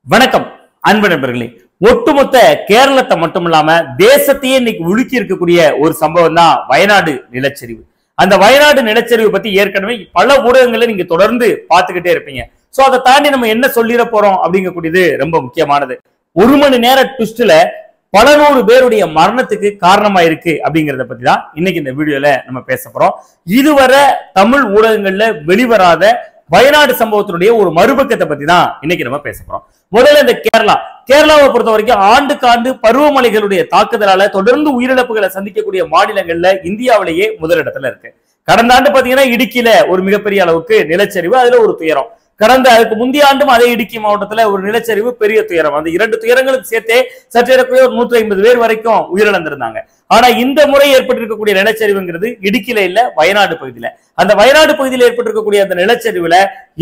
வணக்கம் அன்பு நண்பர்களே. ஒட்டுமொத்த கேரளத்தை மட்டுமில்லாம தேசத்தையே இன்னைக்கு உலுக்கி இருக்கக்கூடிய ஒரு சம்பவம் தான் வயநாடு நிலச்சரிவு. அந்த வயநாடு நிலச்சரிவு பத்தி ஏற்கனவே பல ஊடகங்களை நீங்க தொடர்ந்து பார்த்துக்கிட்டே இருப்பீங்க. சோ அதை தாண்டி நம்ம என்ன சொல்லிட போறோம் அப்படிங்கக்கூடியது ரொம்ப முக்கியமானது. ஒரு மணி நேர ட்விஸ்ட்ல பல நூறு பேருடைய மரணத்துக்கு காரணமா இருக்கு அப்படிங்கறத பத்தி தான் இன்னைக்கு இந்த வீடியோல நம்ம பேச போறோம். இதுவரை தமிழ் ஊடகங்கள்ல வெளிவராத வயநாடு சம்பவத்தினுடைய ஒரு மறுபக்கத்தை பத்தி தான் இன்னைக்கு நம்ம பேச போறோம். முதல்ல இந்த கேரளாவை பொறுத்த வரைக்கும் ஆண்டுக்கு ஆண்டு பருவமழைகளுடைய தாக்குதலால தொடர்ந்து உயிரிழப்புகளை சந்திக்கக்கூடிய மாநிலங்கள்ல இந்தியாவிலேயே முதலிடத்துல இருக்கு. கடந்த ஆண்டு பாத்தீங்கன்னா இடுக்கியில ஒரு மிகப்பெரிய அளவுக்கு நிலச்சரிவு, அதுல ஒரு துயரம். அதுக்கு முந்தைய ஆண்டும் அதே இடுக்கி மாவட்டத்துல ஒரு நிலச்சரிவு, பெரிய துயரம். அந்த இரண்டு துயரங்களுக்கு சேர்த்தே சற்றேறக்குறைய ஒரு 150 பேர் வரைக்கும் உயிரிழந்திருந்தாங்க. ஆனா இந்த முறை ஏற்பட்டிருக்கக்கூடிய நிலச்சரிவுங்கிறது இடுக்கில இல்ல, வயநாடு பகுதியில. அந்த வயநாடு பகுதியில் ஏற்பட்டிருக்கக்கூடிய அந்த நிலச்சரிவுல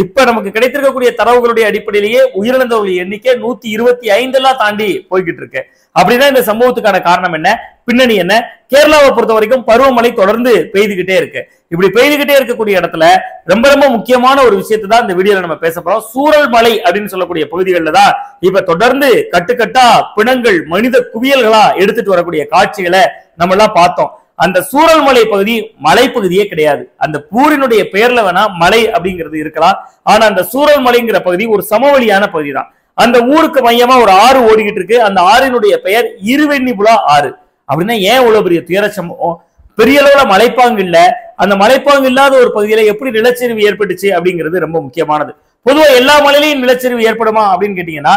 இப்ப நமக்கு கிடைத்திருக்கக்கூடிய தரவுகளுடைய அடிப்படையிலேயே உயிரிழந்தவர்கள் எண்ணிக்கை 125 தாண்டி போய்கிட்டு இருக்கு. அப்படின்னா இந்த சம்பவத்துக்கான காரணம் என்ன, பின்னணி என்ன? கேரளாவை பொறுத்த வரைக்கும் பருவமழை தொடர்ந்து பெய்துகிட்டே இருக்கு. இப்படி பெய்துகிட்டே இருக்கக்கூடிய இடத்துல ரொம்ப ரொம்ப முக்கியமான ஒரு விஷயத்தை தான் இந்த வீடியோல நம்ம பேச போறோம். சூரல் மலை அப்படின்னு சொல்லக்கூடிய பகுதிகளில் தான் இப்ப தொடர்ந்து கட்டுக்கட்டா பிணங்கள், மனித குவியல்களா எடுத்துட்டு வரக்கூடிய காட்சிகளை நம்ம எல்லாம் பார்த்தோம். அந்த சூரல் மலை பகுதி மலைப்பகுதியே கிடையாது. அந்த ஊரினுடைய பெயர்ல வேணா மலை அப்படிங்கிறது இருக்கலாம். ஆனா அந்த சூரல் மலைங்கிற பகுதி ஒரு சமவெளியான பகுதி தான். அந்த ஊருக்கு மையமா ஒரு ஆறு ஓடிக்கிட்டு இருக்கு. அந்த ஆறினுடைய பெயர் இருவெண்ணிபுலா ஆறு. அப்படின்னா ஏன் இவ்வளவு பெரிய துயர சம்பவம்? பெரிய அளவுல மலைப்பாங்கு இல்ல. அந்த மலைப்பாங்கு இல்லாத ஒரு பகுதியில எப்படி நிலச்சரிவு ஏற்பட்டுச்சு அப்படிங்கிறது ரொம்ப முக்கியமானது. பொதுவா எல்லா மலையிலையும் நிலச்சரிவு ஏற்படுமா அப்படின்னு கேட்டீங்கன்னா,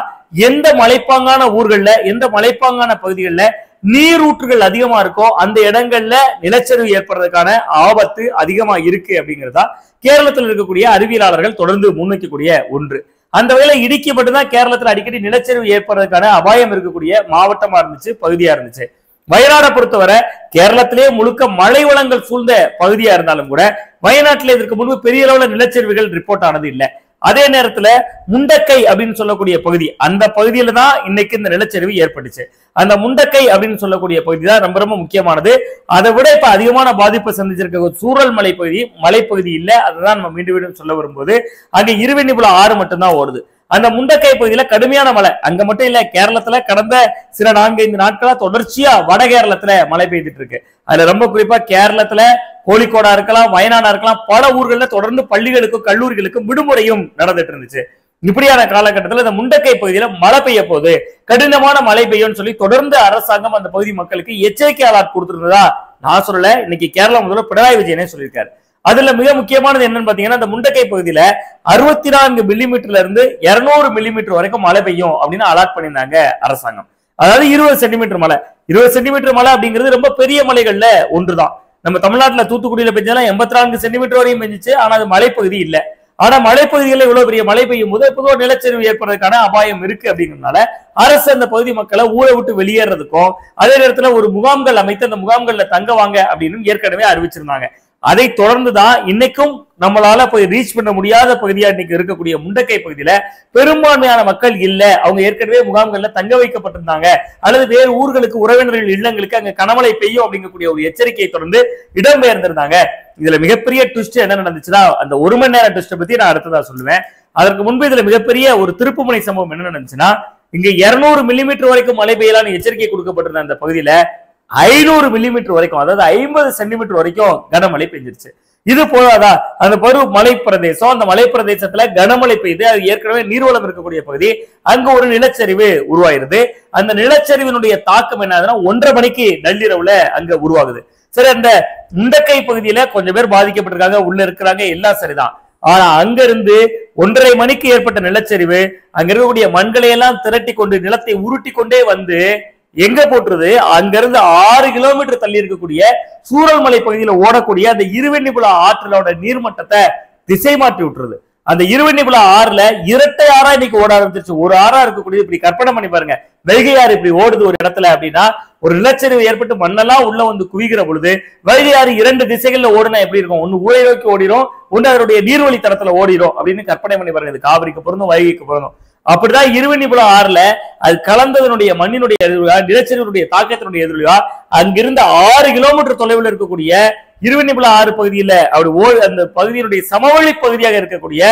எந்த மலைப்பாங்கான ஊர்கள்ல, எந்த மலைப்பாங்கான பகுதிகளில் நீரூற்றுகள் அதிகமா இருக்கோ அந்த இடங்கள்ல நிலச்சரிவு ஏற்படுறதுக்கான ஆபத்து அதிகமா இருக்கு அப்படிங்கிறதா கேரளத்தில் இருக்கக்கூடிய அறிவியலாளர்கள் தொடர்ந்து முன்வைக்கக்கூடிய ஒன்று. அந்த வகையில இடுக்கி மட்டும்தான் கேரளத்தில் அடிக்கடி நிலச்சரிவு ஏற்படுறதுக்கான அபாயம் இருக்கக்கூடிய மாவட்டமா இருந்துச்சு, பகுதியா இருந்துச்சு. வயநாடை பொறுத்தவரை கேரளத்திலேயே முழுக்க மழை வளங்கள் சூழ்ந்த பகுதியா இருந்தாலும் கூட வயநாட்டில் இதற்கு முன்பு பெரிய அளவுல நிலச்சரிவுகள் ரிப்போர்ட் ஆனது இல்லை. அதே நேரத்துல முண்டக்கை அப்படின்னு சொல்லக்கூடிய பகுதி, அந்த பகுதியில தான் இன்னைக்கு இந்த நிலச்சரிவு ஏற்பட்டுச்சு. அந்த முண்டக்கை அப்படின்னு சொல்லக்கூடிய பகுதி தான் ரொம்ப ரொம்ப முக்கியமானது. அதை விட இப்ப அதிகமான பாதிப்பை சந்திச்சிருக்க சூரல் மலைப்பகுதி இல்ல. அதுதான் நம்ம மீண்டும் மீண்டும் சொல்ல வரும்போது அங்க இருவெண்ணிபுலா ஆறு மட்டும்தான் ஓடுது. அந்த முண்டக்கை பகுதியில கடுமையான மழை. அங்க மட்டும் இல்ல, கேரளத்துல கடந்த சில 4-5 நாட்களா தொடர்ச்சியா வட கேரளத்துல மழை பெய்துட்டு இருக்கு. அதுல ரொம்ப குறிப்பா கேரளத்துல கோழிக்கோடா இருக்கலாம், வயநாடா இருக்கலாம், பல ஊர்கள்ல தொடர்ந்து பள்ளிகளுக்கும் கல்லூரிகளுக்கும் விடுமுறையும் நடந்துட்டு இருந்துச்சு. இப்படியான காலகட்டத்தில் இந்த முண்டக்கை பகுதியில மழை பெய்ய போது, கடினமான மழை பெய்யும் சொல்லி தொடர்ந்து அரசாங்கம் அந்த பகுதி மக்களுக்கு எச்சரிக்கை அலர்ட் கொடுத்திருந்ததா நான் சொல்லல, இன்னைக்கு கேரளா முதல்வர் பினராயி விஜயனே சொல்லியிருக்காரு. அதுல மிக முக்கியமானது என்னன்னு பாத்தீங்கன்னா, அந்த முண்டக்கை பகுதியில 64 மில்லிமீட்டர்ல இருந்து 200 மில்லிமீட்டர் வரைக்கும் மழை பெய்யும் அப்படின்னு அலர்ட் பண்ணியிருந்தாங்க அரசாங்கம். அதாவது 20 சென்டிமீட்டர் மழை. 20 சென்டிமீட்டர் மழை அப்படிங்கிறது ரொம்ப பெரிய மலைகள்ல ஒன்றுதான். நம்ம தமிழ்நாட்டுல தூத்துக்குடியில பெஞ்சாலும் 84 சென்டிமீட்டர் வரையும் பெஞ்சிச்சு. ஆனா அது மலைப்பகுதி இல்ல. ஆனா மலைப்பகுதிகளில் இவ்வளவு பெரிய மழை பெய்யும் போது பொதுவாக நிலச்சரிவு ஏற்படுறதுக்கான அபாயம் இருக்கு அப்படிங்கிறதுனால அரசு அந்த பகுதி மக்களை ஊரை விட்டு வெளியேறதுக்கும், அதே நேரத்துல ஒரு முகாம்கள் அமைத்து அந்த முகாம்கள்ல தங்குவாங்க அப்படின்னு ஏற்கனவே அறிவிச்சிருந்தாங்க. அதை தொடர்ந்துதான் இன்னைக்கும் நம்மளால போய் ரீச் பண்ண முடியாத பகுதியா இன்னைக்கு இருக்கக்கூடிய முண்டக்கை பகுதியில பெரும்பான்மையான மக்கள் இல்ல. அவங்க ஏற்கனவே முகாம்கள்ல தங்க வைக்கப்பட்டிருந்தாங்க, அல்லது வேறு ஊர்களுக்கு, உறவினர்கள் இல்லங்களுக்கு அங்க கனமழை பெய்யும் அப்படிங்கக்கூடிய ஒரு எச்சரிக்கையை தொடர்ந்து இடம்பெயர்ந்திருந்தாங்க. இதுல மிகப்பெரிய ட்விஸ்ட் என்ன நடந்துச்சுன்னா, அந்த ஒரு மணி நேர ட்விஸ்ட் பத்தி நான் அடுத்ததா சொல்லுவேன். அதற்கு முன்பு இதுல மிகப்பெரிய ஒரு திருப்புமுனை சம்பவம் என்ன நடந்துச்சுன்னா, இங்க 200 மில்லிமீட்டர் வரைக்கும் மழை பெய்யலான்னு எச்சரிக்கை கொடுக்கப்பட்டிருந்த அந்த பகுதியில 500 மில்லிமீட்டர் வரைக்கும், அதாவது 50 சென்டிமீட்டர் வரைக்கும் கனமழை பெஞ்சிருச்சு. இது போதாதா, அந்த மலை பிரதேசம், அந்த மலை பிரதேசத்துல கனமழை பெய்து, அது ஏற்கனவே நீர்வளம் இருக்கக்கூடிய பகுதி, அங்க ஒரு நிலச்சரிவு உருவாயிருது. அந்த நிலச்சரிவினுடைய தாக்கம் என்ன ஆகுதுன்னா 1:30 மணிக்கு நள்ளிரவுல அங்க உருவாகுது. சரி, அந்த முண்டக்கை பகுதியில கொஞ்சம் பேர் பாதிக்கப்பட்டிருக்காங்க, உள்ள இருக்கிறாங்க, எல்லாம் சரிதான். ஆனா அங்க இருந்து 1:30 மணிக்கு ஏற்பட்ட நிலச்சரிவு அங்க இருக்கக்கூடிய மண்களை எல்லாம் திரட்டி கொண்டு நிலத்தை உருட்டி கொண்டே வந்து எங்க போட்டுருது, அங்க இருந்து 6 கிலோமீட்டர் தள்ளி இருக்கக்கூடிய சூரல் மலை பகுதியில ஓடக்கூடிய அந்த இருவெண்ணிபுலா ஆற்றலோட நீர்மட்டத்தை திசை மாற்றி விட்டுருது. அந்த இருவெண்ணிபுலா ஆறுல இரட்டை ஆறா இன்னைக்கு ஓட ஆரம்பிச்சிருச்சு. ஒரு ஆறா இருக்கக்கூடிய, இப்படி கற்பனை பண்ணி பாருங்க, வைகை ஆறு இப்படி ஓடுது ஒரு இடத்துல அப்படின்னா, ஒரு நிலச்சரிவு ஏற்பட்டு மண்ணெல்லாம் உள்ள வந்து குவிக்கிற பொழுது வைகை ஆறு 2 திசைகள்ல ஓடுனா எப்படி இருக்கும்? ஒன்னு ஊரை நோக்கி ஓடிடும், ஒன்னு அதனுடைய நீர்வழி தடத்துல ஓடிடும் அப்படின்னு கற்பனை பண்ணி பாருங்க. இது காவிரிக்கு பொருந்தும், வைகைக்கு பொருந்தும். அப்படிதான் இருவெண்ணிபுலா ஆறுல அது கலந்ததனுடைய மண்ணினுடைய எதிரொலியா, நிலச்சரிவுடைய தாக்கத்தினுடைய எதிரொலியா அங்கிருந்து 6 கிலோமீட்டர் தொலைவில் இருக்கக்கூடிய இருவெண்ணிபுலா ஆறு பகுதியில அப்படி அந்த பகுதியினுடைய சமவெளி பகுதியாக இருக்கக்கூடிய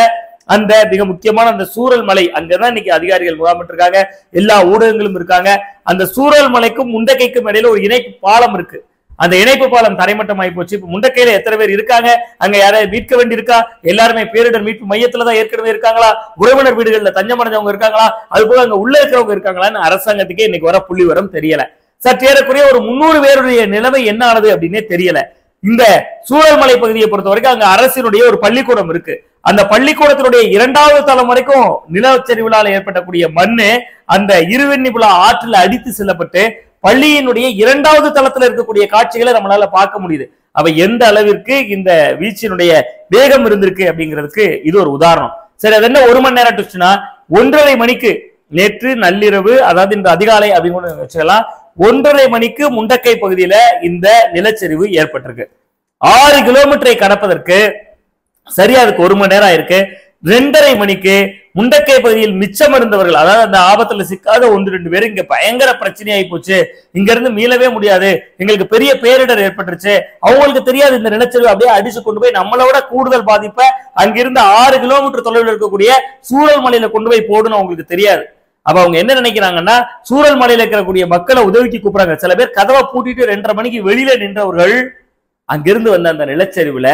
அந்த மிக முக்கியமான அந்த சூரல் மலை, அங்கதான் இன்னைக்கு அதிகாரிகள் முகாமிட்டு இருக்காங்க, எல்லா ஊடகங்களும் இருக்காங்க. அந்த சூரல் மலைக்கும் முண்டக்கைக்கும் இடையில ஒரு இணைப்பு பாலம் இருக்கு. அந்த இணைப்பு பாலம் தரைமட்டம் ஆகி போச்சு. இப்ப முண்டக்கையில எத்தனை பேர் இருக்காங்க, அங்க யாராவது மீட்க வேண்டி இருக்கா? எல்லாருமே பேரிடர் மீட்பு மையத்துலதான் ஏற்கனவே இருக்காங்களா? உறவினர் வீடுகள்ல தஞ்சமடைஞ்சவங்க இருக்காங்களா? அது போல அங்க உள்ள இருக்கிறவங்க இருக்காங்களான்னு அரசாங்கத்துக்கே இன்னைக்கு வர புள்ளி வரம் தெரியல. சற்றேறக்குரிய ஒரு 300 பேருடைய நிலைமை என்ன ஆனது அப்படின்னே தெரியல. இந்த சூழல்மலை பகுதியை பொறுத்த வரைக்கும் அங்க அரசினுடைய ஒரு பள்ளிக்கூடம் இருக்கு. அந்த பள்ளிக்கூடத்தினுடைய 2வது தளம் வரைக்கும் நிலச்சரிவுகளால் ஏற்பட்டக்கூடிய மண்ணு அந்த இருவெண்ணிபுலா ஆற்றில் அடித்து செல்லப்பட்டு பள்ளியினுடைய 2வது தளத்துல இருக்கக்கூடிய காட்சிகளை நம்மளால பார்க்க முடியுது. அவ எந்த அளவிற்கு இந்த வீழ்ச்சியினுடைய வேகம் இருந்திருக்கு அப்படிங்கிறதுக்கு இது ஒரு உதாரணம். சரி, அது என்ன 1 மணி நேரம் ட்விஸ்ட்னா, 1:30 மணிக்கு நேற்று நள்ளிரவு, அதாவது இந்த அதிகாலை அப்படின்னு வச்சுக்கலாம், 1:30 மணிக்கு முண்டக்கை பகுதியில இந்த நிலச்சரிவு ஏற்பட்டிருக்கு. 6 கிலோமீட்டரை கடப்பதற்கு சரியா அதுக்கு 1 மணி நேரம் ஆயிருக்கு. 2:30 மணிக்கு முண்டக்கை பகுதியில் மிச்சம் இருந்தவர்கள், அதாவது அந்த ஆபத்துல சிக்காத 1-2 பேர் இங்க பயங்கர பிரச்சனையாகி போச்சு, இங்க இருந்து மீளவே முடியாது, எங்களுக்கு பெரிய பேரிடர் ஏற்பட்டுருச்சு, அவங்களுக்கு தெரியாது இந்த நிலச்சரிவு அப்படியே அடிச்சு கொண்டு போய் நம்மளோட கூடுதல் பாதிப்பை அங்கிருந்து 6 கிலோமீட்டர் தொலைவில் இருக்கக்கூடிய சூழல் மலையில கொண்டு போய் போடணும், அவங்களுக்கு தெரியாது. அப்ப அவங்க என்ன நினைக்கிறாங்கன்னா, சூழல் மலையில இருக்கக்கூடிய மக்களை உதவிக்கு கூப்பிடுறாங்க. சில பேர் கதவை பூட்டிட்டு 2:30 மணிக்கு வெளியில நின்றவர்கள் அங்கிருந்து வந்த அந்த நிலச்சரிவுல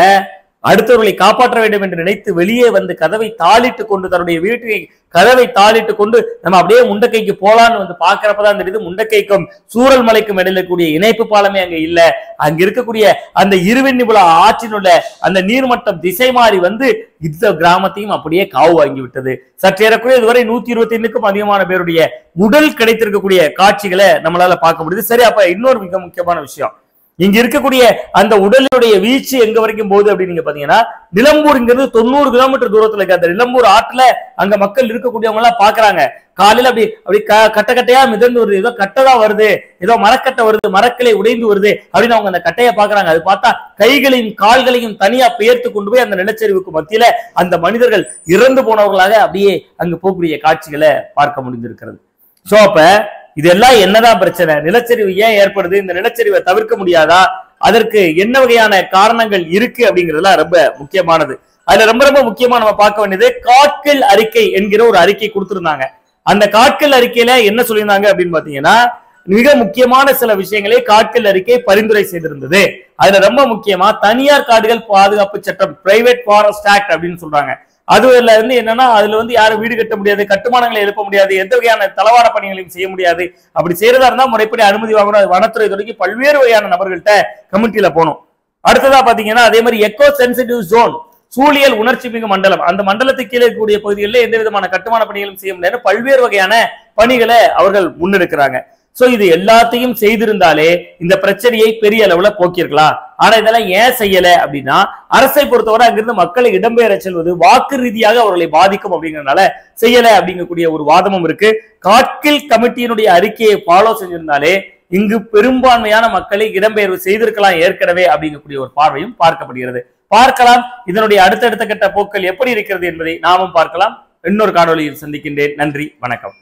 அடுத்தவர்களை காப்பாற்ற வேண்டும் என்று நினைத்து வெளியே வந்து கதவை தாளிட்டு கொண்டு, தன்னுடைய வீட்டை கதவை தாளிட்டு கொண்டு நம்ம அப்படியே முண்டக்கைக்கு போலான்னு வந்து பாக்குறப்பதான் தெரியுது, முண்டக்கைக்கும் சூழல் மலைக்கும் இடையில கூடிய இணைப்பு பாலமே அங்க இல்ல. அங்க இருக்கக்கூடிய அந்த இருவெண்ணிபுலா ஆற்றினுள்ள அந்த நீர்மட்டம் திசை மாறி வந்து இந்த கிராமத்தையும் அப்படியே காவு வாங்கி விட்டது. சற்றேறக்குரிய இதுவரை 125க்கும் அதிகமான பேருடைய உடல் கிடைத்திருக்கக்கூடிய காட்சிகளை நம்மளால பார்க்க முடியுது. சரி, அப்ப இன்னொரு மிக முக்கியமான விஷயம், இங்க இருக்கக்கூடிய அந்த உடலுடைய வீழ்ச்சி எங்க வரைக்கும் போகுது அப்படின்னு நீங்க பாத்தீங்கன்னா, நிலம்பூர்ங்கிறது 90 கிலோமீட்டர் தூரத்துல இருக்கு. அந்த நிலம்பூர் ஆற்றுல அங்க மக்கள் இருக்கக்கூடியவங்க எல்லாம் பாக்குறாங்க, காலையில அப்படி கட்ட கட்டையா மிதந்து வருது, ஏதோ கட்டைதான் வருது, ஏதோ மரக்கட்டை வருது, மரக்கிளை உடைந்து வருது அப்படின்னு அவங்க அந்த கட்டையை பாக்குறாங்க. அது பார்த்தா கைகளையும் கால்களையும் தனியா பெயர்த்து கொண்டு போய் அந்த நிலச்சரிவுக்கு மத்தியில அந்த மனிதர்கள் இறந்து போனவர்களாக அப்படியே அங்கு போகக்கூடிய காட்சிகளை பார்க்க முடிந்திருக்கிறது. சோ அப்ப இதெல்லாம் என்னதான் பிரச்சனை, நிலச்சரிவு ஏன் ஏற்படுது, இந்த நிலச்சரிவை தவிர்க்க முடியாதா, அதற்கு என்ன வகையான காரணங்கள் இருக்கு அப்படிங்கிறதுலாம் ரொம்ப முக்கியமானது. அதுல ரொம்ப ரொம்ப முக்கியமா நம்ம பார்க்க வேண்டியது காட்கில் அறிக்கை என்கிற ஒரு அறிக்கை கொடுத்திருந்தாங்க. அந்த காட்கில் அறிக்கையில என்ன சொல்லியிருந்தாங்க அப்படின்னு பாத்தீங்கன்னா, மிக முக்கியமான சில விஷயங்களை காட்கில் அறிக்கை பரிந்துரை செய்திருந்தது. அதுல ரொம்ப முக்கியமா தனியார் காடுகள் பாதுகாப்பு சட்டம், பிரைவேட் ஃபாரஸ்ட் ஆக்ட் அப்படின்னு சொல்றாங்க. அதுல இருந்து என்னன்னா, அதுல வந்து யாரும் வீடு கட்ட முடியாது, கட்டுமானங்களை எழுப்ப முடியாது, எந்த வகையான தளவாட பணிகளையும் செய்ய முடியாது. அப்படி செய்யறதா இருந்தா முறைப்படி அனுமதி வாங்கணும். வனத்துறை தொடங்கி பல்வேறு வகையான நபர்கள்ட்ட கமிட்டியில போகணும். அடுத்ததா பாத்தீங்கன்னா, அதே மாதிரி எக்கோ சென்சிட்டிவ் ஜோன், சூழியல் உணர்ச்சி மிகு மண்டலம், அந்த மண்டலத்துக்கு கீழே இருக்கக்கூடிய பகுதிகளில் எந்த விதமான கட்டுமான பணிகளும் செய்ய முடியாது, பல்வேறு வகையான பணிகளை அவர்கள் முன்னெடுக்கிறாங்க. சோ இது எல்லாத்தையும் செய்திருந்தாலே இந்த பிரச்சனையை பெரிய அளவுல போக்கியிருக்கலாம். ஆனா இதெல்லாம் ஏன் செய்யல அப்படின்னா, அரசை பொறுத்தவரை அங்கிருந்து மக்களை இடம்பெயர செல்வது வாக்கு ரீதியாக அவர்களை பாதிக்கும் அப்படிங்கறதுனால செய்யல அப்படிங்கக்கூடிய ஒரு வாதமும் இருக்கு. காட்கில் கமிட்டியினுடைய அறிக்கையை ஃபாலோ செஞ்சிருந்தாலே இங்கு பெரும்பான்மையான மக்களை இடம்பெயர்வு செய்திருக்கலாம் ஏற்கனவே அப்படிங்கக்கூடிய ஒரு பார்வையும் பார்க்கப்படுகிறது. பார்க்கலாம் இதனுடைய அடுத்தடுத்த கட்ட போக்கள் எப்படி இருக்கிறது என்பதை நாமும் பார்க்கலாம். இன்னொரு காணொலியில் சந்திக்கின்றேன். நன்றி, வணக்கம்.